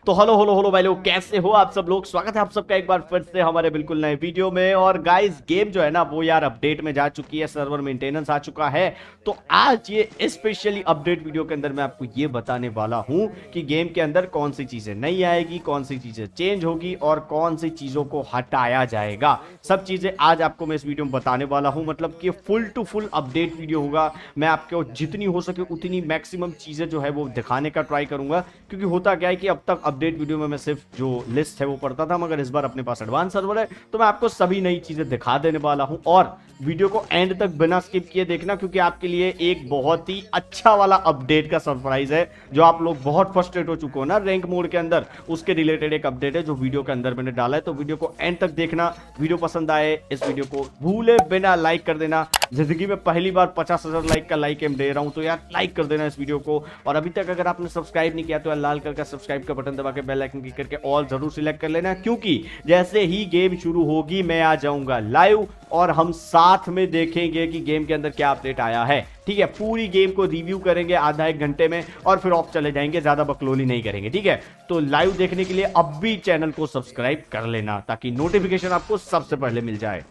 तो hello hello hello भाई लोग, कैसे हो आप सब लोग। स्वागत है आप सबका एक बार फिर से हमारे बिल्कुल नए वीडियो में। और गाइस गेम जो है ना वो यार अपडेट में जा चुकी है, सर्वर मेंटेनेंस आ चुका है। तो आज ये स्पेशली अपडेट वीडियो के अंदर मैं आपको ये बताने वाला हूं कि गेम के अंदर कौन सी चीजें नहीं आएगी, कौन सी चीजें चेंज होगी और कौन सी चीजों को हटाया जाएगा। सब चीजें आज आपको मैं इस वीडियो में बताने वाला हूं। मतलब कि full to full update video होगा। मैं आपको जितनी हो सके उतनी मैक्सिमम चीजें जो है वो दिखाने का ट्राई करूंगा, क्योंकि होता क्या है कि अब तक अपडेट वीडियो में मैं सिर्फ जो लिस्ट है वो पढ़ता था, मगर इस बार अपने पास एडवांस सर्वर है तो मैं आपको सभी नई चीजें दिखा देने वाला हूं। और वीडियो को एंड तक बिना स्किप किए देखना, क्योंकि आपके लिए एक बहुत ही अच्छा वाला अपडेट का सरप्राइज है। जो आप लोग बहुत फ्रस्ट्रेट हो चुके हो ना रैंक मोड के अंदर, उसके रिलेटेड एक अपडेट है जो वीडियो के अंदर मैंने डाला है। तो वीडियो को एंड तक देखना। वीडियो पसंद आए इस वीडियो को भूले बिना लाइक कर देना। जिंदगी में पहली बार 50,000 लाइक का लाइक एम दे रहा हूं, तो यार लाइक कर देना इस वीडियो को। और अभी तक अगर आपने सब्सक्राइब नहीं किया तो यार लाल कलर का सब्सक्राइब का बटन दबा के बेल आइकन क्लिक करके ऑल जरूर सिलेक्ट कर लेना, क्योंकि जैसे ही गेम शुरू होगी मैं आ जाऊंगा लाइव और हम साथ में देखेंगे कि गेम के अंदर क्या अपडेट आया है। ठीक है, पूरी गेम को रिव्यू करेंगे आधा एक घंटे में और फिर ऑफ चले जाएंगे, ज्यादा बकलोली नहीं करेंगे। ठीक है, तो लाइव देखने के लिए अब भी चैनल को सब्सक्राइब कर लेना ताकि नोटिफिकेशन आपको सबसे पहले मिल जाए।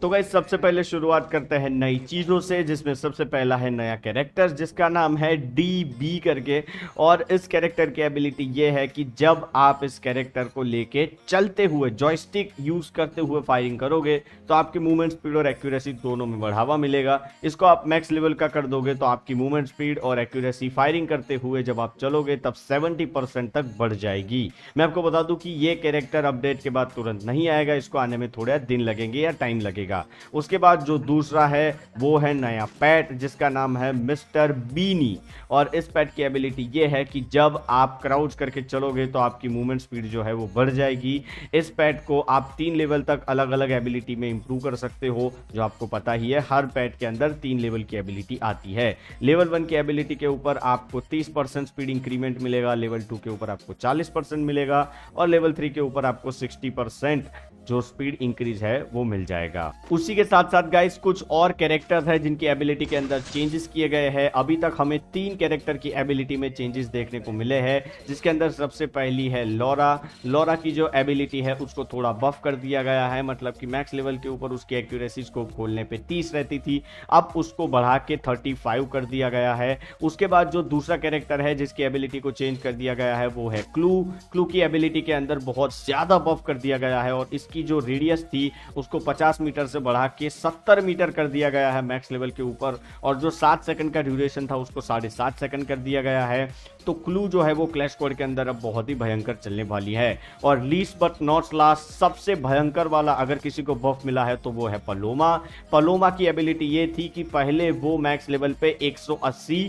तो गाइस सबसे पहले शुरुआत करते हैं नई चीज़ों से, जिसमें सबसे पहला है नया कैरेक्टर जिसका नाम है DB करके। और इस कैरेक्टर की एबिलिटी ये है कि जब आप इस कैरेक्टर को लेके चलते हुए जॉयस्टिक यूज करते हुए फायरिंग करोगे तो आपकी मूवमेंट स्पीड और एक्यूरेसी दोनों में बढ़ावा मिलेगा। इसको आप मैक्स लेवल का कर दोगे तो आपकी मूवमेंट स्पीड और एक्यूरेसी फायरिंग करते हुए जब आप चलोगे तब 70% तक बढ़ जाएगी। मैं आपको बता दूं कि ये कैरेक्टर अपडेट के बाद तुरंत नहीं आएगा, इसको आने में थोड़े दिन लगेंगे या टाइम लगेगा। उसके बाद जो दूसरा है वो है नया पैट जिसका नाम है मिस्टर बीनी। और इस पैट की एबिलिटी ये है कि जब आप क्राउच करके चलोगे तो आपकी मूवमेंट स्पीड जो है वो बढ़ जाएगी। इस पैट को आप 3 लेवल तक अलग अलग एबिलिटी में इंप्रूव कर सकते हो, जो आपको पता ही है हर पैट के अंदर 3 लेवल की एबिलिटी आती है। लेवल 1 की एबिलिटी के ऊपर आपको 30% स्पीड इंक्रीमेंट मिलेगा, लेवल 2 के ऊपर आपको 40% मिलेगा और लेवल 3 के ऊपर आपको 60% जो स्पीड इंक्रीज है वो मिल जाएगा। उसी के साथ साथ गाइस कुछ और कैरेक्टर्स हैं जिनकी एबिलिटी के अंदर चेंजेस किए गए हैं। अभी तक हमें 3 कैरेक्टर की एबिलिटी में चेंजेस देखने को मिले हैं, जिसके अंदर सबसे पहली है लॉरा। लॉरा की जो एबिलिटी है उसको थोड़ा बफ कर दिया गया है, मतलब कि मैक्स लेवल के ऊपर उसकी एक्यूरेसी को खोलने पे 30 रहती थी, अब उसको बढ़ा के 35 कर दिया गया है। उसके बाद जो दूसरा कैरेक्टर है जिसकी एबिलिटी को चेंज कर दिया गया है वो है क्लू। क्लू की एबिलिटी के अंदर बहुत ज्यादा बफ कर दिया गया है और की जो रेडियस थी उसको 50 मीटर से बढ़ा के 70 मीटर कर दिया गया है मैक्स लेवल के ऊपर। और जो 7 सेकंड का ड्यूरेशन था उसको 7.5 सेकंड कर दिया गया है। तो क्लू जो है वो क्लैश स्क्वाड के अंदर अब बहुत ही भयंकर चलने वाली है। और लीस्ट बट नॉट लास्ट सबसे भयंकर वाला अगर किसी को बफ मिला है तो वो है पलोमा। पलोमा की एबिलिटी ये थी कि पहले वो मैक्स लेवल पे 180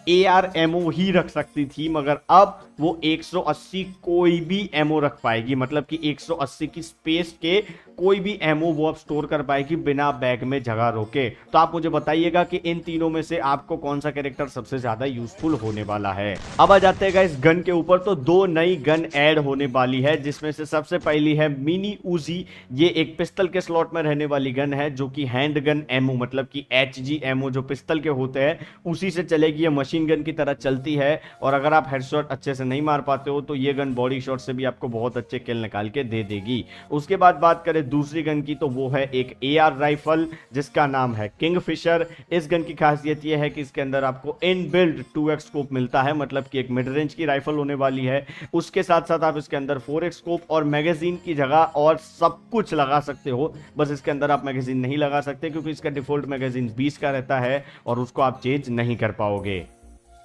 AR एमओ ही रख सकती थी, मगर अब वो 180 कोई भी एमओ रख पाएगी, मतलब कि 180 की स्पेस के कोई भी एमओ वो अब स्टोर कर पाएगी बिना बैग में जगह रोके। तो आप मुझे बताइएगा कि इन तीनों में से आपको कौन सा कैरेक्टर सबसे ज्यादा यूजफुल होने वाला है। अब आ जाते हैं इस गन के ऊपर। तो 2 नई गन ऐड होने वाली है, जिसमें से सबसे पहली है मिनी उजी। ये एक पिस्टल के स्लॉट में रहने वाली गन है जो कि हैंड गन एमओ, मतलब कि HG एमओ जो पिस्टल के होते हैं उसी से चलेगी। ये मशीन गन की तरह चलती है और अगर आप हेडशॉट अच्छे से नहीं मार पाते हो तो ये गन बॉडी शॉट से भी आपको बहुत अच्छे किल निकाल के दे देगी। उसके बाद बात करें दूसरी गन की तो वो है एक AR राइफल जिसका नाम है किंगफिशर। इस गन की खासियत ये है कि इसके अंदर आपको इनबिल्ट 2x स्कोप मिलता है, मतलब कि एक मिड रेंज की राइफल होने वाली है। उसके साथ साथ आप इसके अंदर 4x स्कोप और मैगजीन की जगह और सब कुछ लगा सकते हो। बस इसके अंदर आप मैगजीन नहीं लगा सकते क्योंकि इसका डिफॉल्ट मैगजीन 20 का रहता है और उसको आप चेंज नहीं कर पाओगे।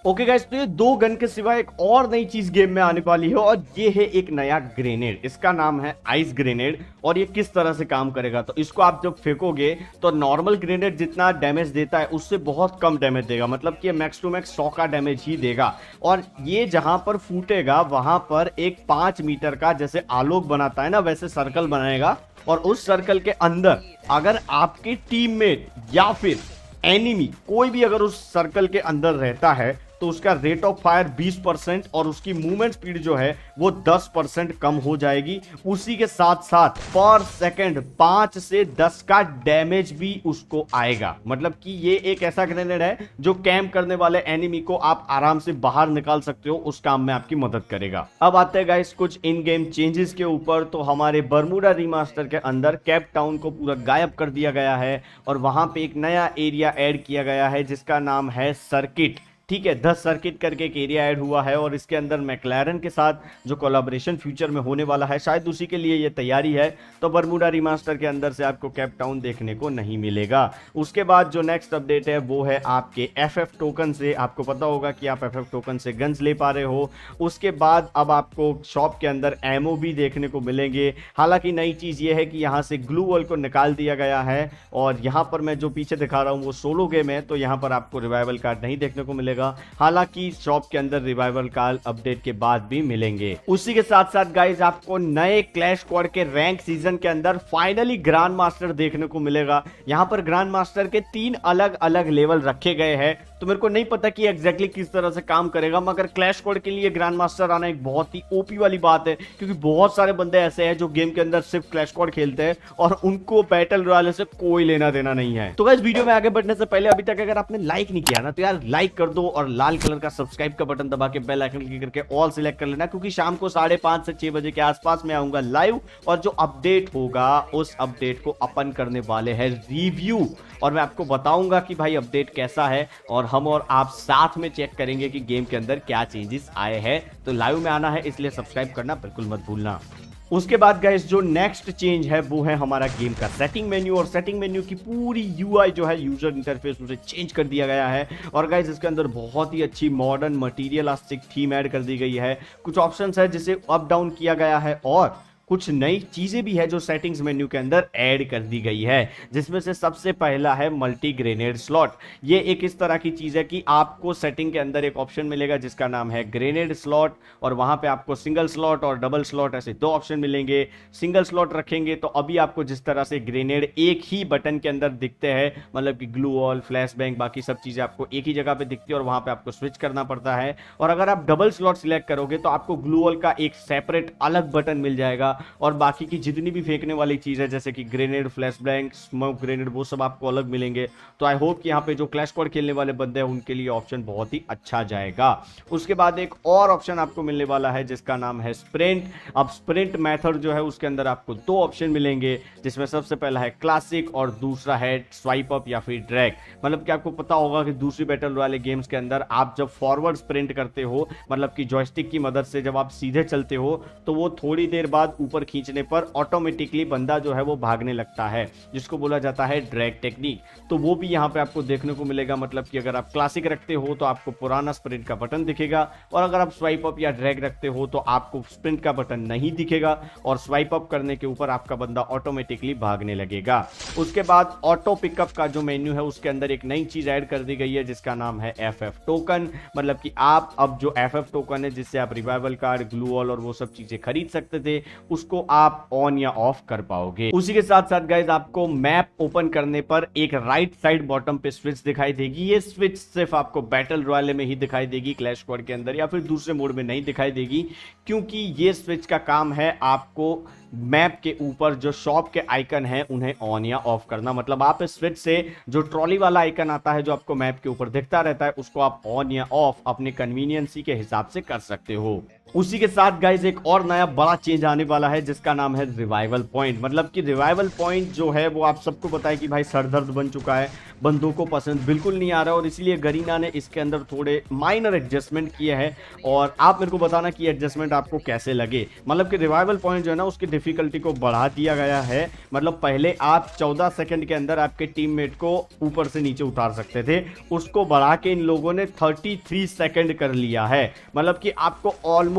ओके गाइस, तो ये 2 गन के सिवा एक और नई चीज गेम में आने वाली है और ये है एक नया ग्रेनेड। इसका नाम है आइस ग्रेनेड। और ये किस तरह से काम करेगा, तो इसको आप जब फेंकोगे तो नॉर्मल ग्रेनेड जितना डैमेज देता है उससे बहुत कम डैमेज देगा, मतलब कि मैक्स टू मैक्स 100 का डैमेज ही देगा। और ये जहां पर फूटेगा वहां पर एक 5 मीटर का जैसे आलोक बनाता है ना वैसे सर्कल बनाएगा। और उस सर्कल के अंदर अगर आपके टीममेट या फिर एनिमी कोई भी अगर उस सर्कल के अंदर रहता है तो उसका रेट ऑफ फायर 20% और उसकी मूवमेंट स्पीड जो है वो 10% कम हो जाएगी। उसी के साथ साथ पर सेकंड 5 से 10 का डैमेज भी उसको आएगा। मतलब कि ये एक ऐसा ग्रेनेड है जो कैंप करने वाले एनिमी को आप आराम से बाहर निकाल सकते हो, उस काम में आपकी मदद करेगा। अब आते हैं गाइस कुछ इन गेम चेंजेस के ऊपर। तो हमारे बर्मुडा रीमास्टर के अंदर केप टाउन को पूरा गायब कर दिया गया है और वहां पे एक नया एरिया ऐड किया गया है जिसका नाम है सर्किट। ठीक है, 10 सर्किट करके एक एरिया ऐड हुआ है और इसके अंदर मैक्लारन के साथ जो कोलैबोरेशन फ्यूचर में होने वाला है, शायद उसी के लिए ये तैयारी है। तो बर्मुडा रिमास्टर के अंदर से आपको केप टाउन देखने को नहीं मिलेगा। उसके बाद जो नेक्स्ट अपडेट है वो है आपके FF टोकन से। आपको पता होगा कि आप FF टोकन से गन्स ले पा रहे हो। उसके बाद अब आपको शॉप के अंदर एमओ भी देखने को मिलेंगे। हालांकि नई चीज़ ये है कि यहाँ से ग्लू वॉल को निकाल दिया गया है और यहाँ पर मैं जो पीछे दिखा रहा हूँ वो सोलो गेम है, तो यहाँ पर आपको रिवाइवल कार्ड नहीं देखने को मिलेगा। हालांकि शॉप के अंदर रिवाइवल कार्ड अपडेट के बाद भी मिलेंगे। उसी के साथ साथ गाइज आपको नए क्लैश स्क्वाड के रैंक सीजन के अंदर फाइनली ग्रैंड मास्टर देखने को मिलेगा। यहां पर ग्रैंड मास्टर के 3 अलग अलग लेवल रखे गए हैं, तो मेरे को नहीं पता कि एग्जैक्टली किस तरह से काम करेगा, मगर क्लैश स्क्वाड के लिए ग्रैंड मास्टर आना एक बहुत ही ओपी वाली बात है, क्योंकि बहुत सारे बंदे ऐसे हैं जो गेम के अंदर सिर्फ क्लैश स्क्वाड खेलते हैं और उनको बैटल रॉयल से कोई लेना देना नहीं है। तो गाइस वीडियो में आगे बढ़ने से पहले अभी तक अगर आपने लाइक नहीं किया ना तो यार लाइक कर दो और लाल कलर का सब्सक्राइब का बटन दबा के बेल आइकन क्लिक करके ऑल सिलेक्ट कर लेना, क्योंकि शाम को 5:30 से 6 बजे के आसपास में आऊंगा लाइव और जो अपडेट होगा उस अपडेट को अपन करने वाले हैं रिव्यू और मैं आपको बताऊंगा कि भाई अपडेट कैसा है और हम और आप साथ में चेक करेंगे कि गेम के अंदर क्या चेंजेस आए हैं। तो लाइव में आना है, इसलिए सब्सक्राइब करना बिल्कुल मत भूलना। उसके बाद गाइस जो नेक्स्ट चेंज है वो है हमारा गेम का सेटिंग मेन्यू, और सेटिंग मेन्यू की पूरी यूआई जो है यूजर इंटरफेस उसे चेंज कर दिया गया है। और गाइस इसके अंदर बहुत ही अच्छी मॉडर्न मटीरियलिस्टिक थीम ऐड कर दी गई है। कुछ ऑप्शंस है जिसे अप डाउन किया गया है और कुछ नई चीजें भी है जो सेटिंग्स मेन्यू के अंदर ऐड कर दी गई है, जिसमें से सबसे पहला है मल्टी ग्रेनेड स्लॉट। ये एक इस तरह की चीज है कि आपको सेटिंग के अंदर एक ऑप्शन मिलेगा जिसका नाम है ग्रेनेड स्लॉट, और वहां पे आपको सिंगल स्लॉट और डबल स्लॉट ऐसे 2 ऑप्शन मिलेंगे। सिंगल स्लॉट रखेंगे तो अभी आपको जिस तरह से ग्रेनेड एक ही बटन के अंदर दिखते हैं, मतलब कि ग्लू वॉल, फ्लैश बैंग, बाकी सब चीजें आपको एक ही जगह पे दिखती है और वहां पे आपको स्विच करना पड़ता है। और अगर आप डबल स्लॉट सिलेक्ट करोगे तो आपको ग्लू वॉल का एक सेपरेट अलग बटन मिल जाएगा और बाकी की जितनी भी फेंकने वाली चीज है जैसे कि grenade, flash bang, smoke grenade, वो सब आपको अलग मिलेंगे। तो आई होप कि यहाँ पे जो क्लैश स्क्वाड खेलने वाले बंदे हैं उनके लिए ऑप्शन बहुत ही अच्छा जाएगा। उसके बाद एक और ऑप्शन आपको मिलने वाला है जिसका नाम है स्प्रिंट। अब स्प्रिंट मेथड जो है उसके अंदर आपको 2 ऑप्शन मिलेंगे, जिसमें सबसे पहला है क्लासिक और दूसरा है स्वाइप अप या फिर ड्रैग। मतलब कि आपको पता होगा कि दूसरी बैटल वाले गेम्स के अंदर आप जब फॉरवर्ड स्प्रिंट करते हो, मतलब कि जॉयस्टिक की मदद से जब आप सीधे चलते हो तो वो थोड़ी देर बाद ऊपर खींचने पर ऑटोमेटिकली बंदा जो है वो भागने लगता है, जिसको बोला जाता है ड्रैग टेक्निक। तो वो भी यहाँ पे आपको देखने को मिलेगा। मतलब कि अगर आप क्लासिक रखते हो तो आपको पुराना स्प्रिंट का बटन दिखेगा, और अगर आप स्वाइप अप या ड्रैग रखते हो तो आपको स्प्रिंट का बटन नहीं दिखेगा और स्वाइप अप करने के ऊपर आपका बंदा ऑटोमेटिकली भागने लगेगा। उसके बाद ऑटो पिकअप का जो मेन्यू है उसके अंदर एक नई चीज ऐड कर दी गई है जिसका नाम है FF टोकन। मतलब कि आप अब जो FF टोकन है जिससे आप रिवाइवल कार्ड, ग्लू वॉल और वो सब चीजें खरीद सकते थे, उसको आप ऑन या ऑफ कर पाओगे। उसी के साथ साथ गाइज आपको मैप ओपन करने पर एक राइट साइड बॉटम पे स्विच दिखाई देगी। ये स्विच सिर्फ आपको बैटल रॉयल में ही दिखाई देगी, क्लैश स्क्वाड के अंदर या फिर दूसरे मोड में नहीं दिखाई देगी, क्योंकि ये स्विच का काम है आपको मैप के ऊपर जो शॉप के आइकन है उन्हें ऑन या ऑफ करना। मतलब आप इस स्विच से जो ट्रॉली वाला आइकन आता है जो आपको मैप के ऊपर दिखता रहता है उसको आप ऑन या ऑफ अपनी कन्वीनियंसी के हिसाब से कर सकते हो। उसी के साथ गाइज एक और नया बड़ा चेंज आने वाला है जिसका नाम है रिवाइवल पॉइंट। मतलब कि रिवाइवल पॉइंट जो है वो आप सबको पता है कि भाई सरदर्द बन चुका है, बंदों को पसंद बिल्कुल नहीं आ रहा, और इसलिए गरीना ने इसके अंदर थोड़े माइनर एडजस्टमेंट किए हैं और आप मेरे को बताना कि एडजस्टमेंट आपको कैसे लगे। मतलब कि रिवाइवल पॉइंट जो है ना उसकी डिफिकल्टी को बढ़ा दिया गया है। मतलब पहले आप 14 सेकंड के अंदर आपके टीममेट को ऊपर से नीचे उतार सकते थे, उसको बढ़ा के इन लोगों ने 33 सेकंड कर लिया है। मतलब कि आपको ऑलमोस्ट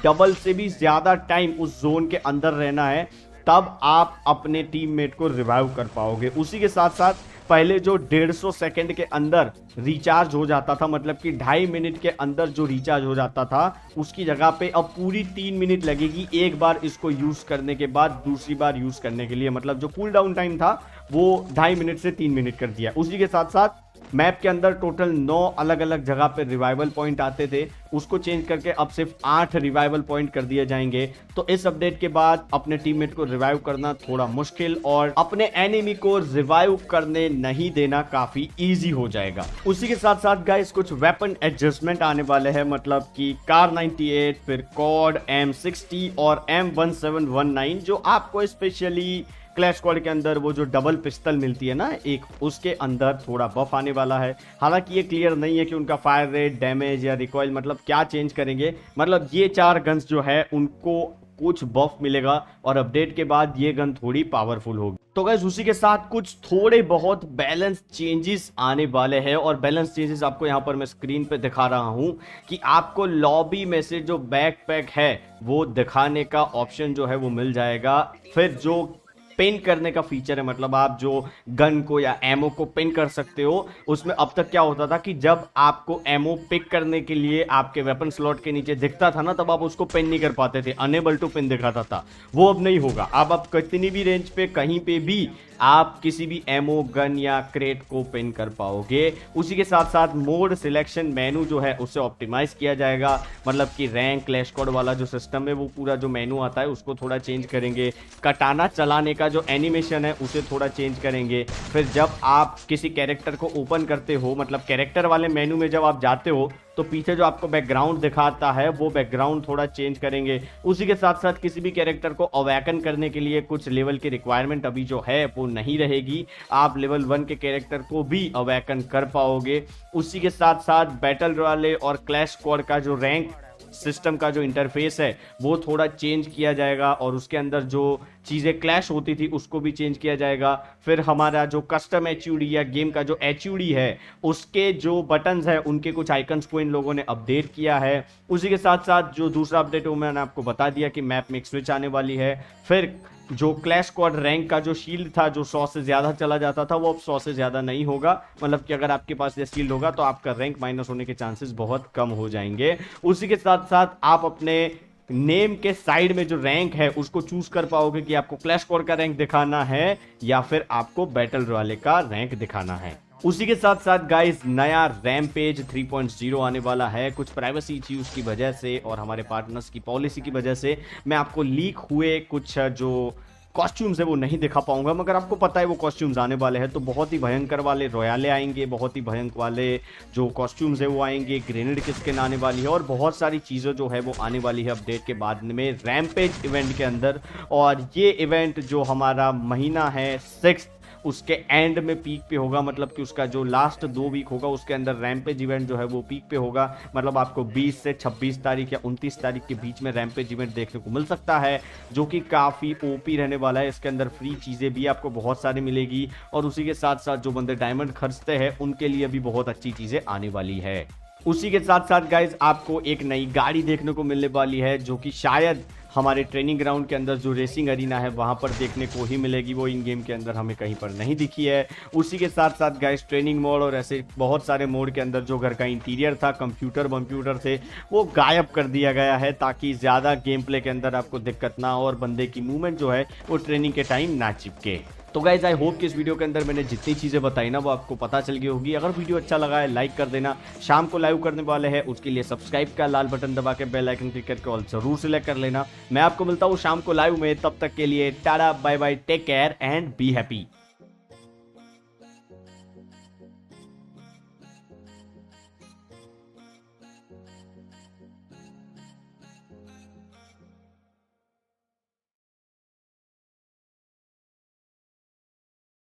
डबल से भी ज्यादा टाइम उस जोन के अंदर रहना है, तब आप अपने टीममेट को रिवाइव कर पाओगे। उसी के साथ साथ पहले जो 150 सेकंड के अंदर रिचार्ज हो जाता था, मतलब कि 2.5 मिनट के अंदर जो रिचार्ज हो जाता था, उसकी जगह पे अब पूरी 3 मिनट लगेगी एक बार इसको यूज करने के बाद दूसरी बार यूज करने के लिए। मतलब जो कूल डाउन टाइम था वो 2.5 मिनट से 3 मिनट कर दिया। उसी के साथ साथ मैप के अंदर टोटल 9 अलग अलग जगह पे रिवाइवल पॉइंट आते थे, उसको चेंज करके अब सिर्फ 8 रिवाइवल पॉइंट कर दिए जाएंगे। तो इस अपडेट के बाद अपने टीममेट को रिवाइव करना थोड़ा मुश्किल और अपने एनिमी को रिवाइव करने नहीं देना काफी इजी हो जाएगा। उसी के साथ साथ गाइस कुछ वेपन एडजस्टमेंट आने वाले हैं, मतलब कि कार 98, फिर कॉड M60 और M1719 जो आपको स्पेशली क्लैश स्क्वाड के अंदर वो जो डबल पिस्टल मिलती है ना एक, उसके अंदर थोड़ा बफ आने वाला है। हालांकि ये क्लियर नहीं है कि उनका फायर रेट, डैमेज या रिकॉइल मतलब क्या चेंज करेंगे। मतलब ये 4 गन्स जो है उनको कुछ बफ मिलेगा और अपडेट के बाद ये गन थोड़ी पावरफुल होगी। तो गाइस उसी के साथ कुछ थोड़े बहुत बैलेंस चेंजेस आने वाले हैं और बैलेंस चेंजेस आपको यहाँ पर मैं स्क्रीन पे दिखा रहा हूँ कि आपको लॉबी में से जो बैकपैक है वो दिखाने का ऑप्शन जो है वो मिल जाएगा। फिर जो पिन करने का फीचर है, मतलब आप जो गन को या एमओ को पिन कर सकते हो, उसमें अब तक क्या होता था कि जब आपको एमओ पिक करने के लिए आपके वेपन स्लॉट के नीचे दिखता था ना, तब आप उसको पिन नहीं कर पाते थे, अनेबल टू पिन दिखाता था। वो अब नहीं होगा। अब आप कितनी भी रेंज पे कहीं पे भी आप किसी भी एमओ, गन या क्रेट को पिन कर पाओगे। उसी के साथ साथ मोड सिलेक्शन मेनू जो है उसे ऑप्टिमाइज किया जाएगा, मतलब कि रैंक क्लैश स्क्वाड वाला जो सिस्टम है वो पूरा जो मेनू आता है उसको थोड़ा चेंज करेंगे। कटाना चलाने का जो एनिमेशन है उसे थोड़ा चेंज करेंगे। फिर जब आप किसी कैरेक्टर को ओपन करते हो, मतलब कैरेक्टर वाले मेनू में जब आप जाते हो तो पीछे जो आपको बैकग्राउंड दिखाता है वो बैकग्राउंड थोड़ा चेंज करेंगे। उसी के साथ साथ किसी भी कैरेक्टर को अवैकन करने के लिए कुछ लेवल की रिक्वायरमेंट अभी जो है वो नहीं रहेगी, आप लेवल 1 के कैरेक्टर को भी अवैकन कर पाओगे। उसी के साथ साथ बैटल रॉयले और क्लैश स्क्वाड का जो रैंक सिस्टम का जो इंटरफेस है वो थोड़ा चेंज किया जाएगा और उसके अंदर जो चीज़ें क्लैश होती थी उसको भी चेंज किया जाएगा। फिर हमारा जो कस्टम एचयूडी या गेम का जो एचयूडी है उसके जो बटन्स है उनके कुछ आइकन्स को इन लोगों ने अपडेट किया है। उसी के साथ साथ जो दूसरा अपडेट है मैंने आपको बता दिया कि मैप में एक स्विच आने वाली है। फिर जो क्लैश स्क्वाड रैंक का जो शील्ड था जो 100 से ज़्यादा चला जाता था वो अब 100 से ज़्यादा नहीं होगा, मतलब कि अगर आपके पास ये शील्ड होगा तो आपका रैंक माइनस होने के चांसेस बहुत कम हो जाएंगे। उसी के साथ साथ आप अपने नेम के साइड में जो रैंक है उसको चूज कर पाओगे कि आपको क्लैश स्क्वाड का रैंक दिखाना है या फिर आपको बैटल रॉयले का रैंक दिखाना है। उसी के साथ साथ गाइस नया रैम्पेज 3.0 आने वाला है। कुछ प्राइवेसी इश्यूज की वजह से और हमारे पार्टनर्स की पॉलिसी की वजह से मैं आपको लीक हुए कुछ जो कॉस्ट्यूम्स है वो नहीं दिखा पाऊंगा, मगर आपको पता है वो कॉस्ट्यूम्स आने वाले हैं। तो बहुत ही भयंकर वाले रॉयले आएंगे, बहुत ही भयंकर वाले जो कॉस्ट्यूम्स है वो आएंगे, ग्रेनेड की स्किन आने वाली है और बहुत सारी चीज़ें जो है वो आने वाली है अपडेट के बाद में रैम्पेज इवेंट के अंदर। और ये इवेंट जो हमारा महीना है 6 उसके एंड में पीक पे होगा, मतलब कि उसका जो लास्ट 2 वीक होगा उसके अंदर रैम्पेज इवेंट जो है वो पीक पे होगा। मतलब आपको 20 से 26 तारीख या 29 तारीख के बीच में रैम्पेज इवेंट देखने को मिल सकता है, जो कि काफ़ी ओपी रहने वाला है। इसके अंदर फ्री चीज़ें भी आपको बहुत सारी मिलेगी और उसी के साथ साथ जो बंदे डायमंड खर्चते हैं उनके लिए भी बहुत अच्छी चीज़ें आने वाली है। उसी के साथ साथ गाइज आपको एक नई गाड़ी देखने को मिलने वाली है जो कि शायद हमारे ट्रेनिंग ग्राउंड के अंदर जो रेसिंग अरीना है वहां पर देखने को ही मिलेगी, वो इन गेम के अंदर हमें कहीं पर नहीं दिखी है। उसी के साथ साथ गाइस ट्रेनिंग मोड और ऐसे बहुत सारे मोड के अंदर जो घर का इंटीरियर था, कंप्यूटर थे, वो गायब कर दिया गया है ताकि ज़्यादा गेम प्ले के अंदर आपको दिक्कत ना हो और बंदे की मूवमेंट जो है वो ट्रेनिंग के टाइम ना चिपके। तो गाइज आई होप कि इस वीडियो के अंदर मैंने जितनी चीज़ें बताई ना वो आपको पता चल गई होगी। अगर वीडियो अच्छा लगा है लाइक कर देना। शाम को लाइव करने वाले हैं उसके लिए सब्सक्राइब का लाल बटन दबा के बेल आइकन क्लिक करके ऑल जरूर सिलेक्ट कर लेना। मैं आपको मिलता हूँ शाम को लाइव में, तब तक के लिए tata bye bye, take care and be happy.